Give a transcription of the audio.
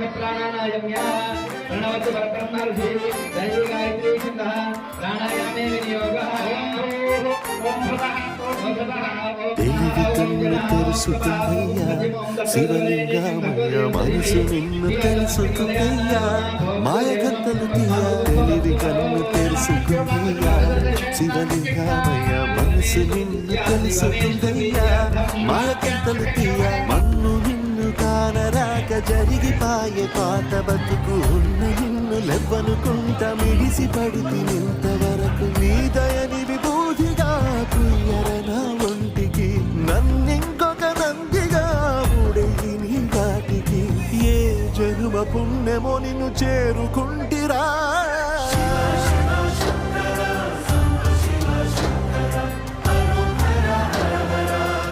प्राणायाम्य प्रणवति परब्रह्मर्षि दैवी गायत्री छन्दः प्राणायामे विनियोगः తెలివి కన్ను తెరుసుకుందయ్యా శివలింగమయ్య మనసు నిన్ను తెలుసుకుందయ్యా మాయగత్తలు తీయ తెలివి కన్ను తెరుసుకుందయ్యా శివలింగమయ్య మనసు నిన్ను తెలుసుకుందయ్యా మాయగత్తలు తీయ మన్ను నిన్ను కానరాక జరిగిపాయే పాత బతుకు ఉన్న నిన్ను లెవ్వనుకుంటా మిడిసి పడితి ఇంతవరకు నీ దయని విభూతిగా కుయ్యరనా ఒంటికి నన్నింకొక నందిగా ఉడయి నీ కాటికి ఏ జనుమ పుణ్యమో నిన్ను చేరుకుంటిరా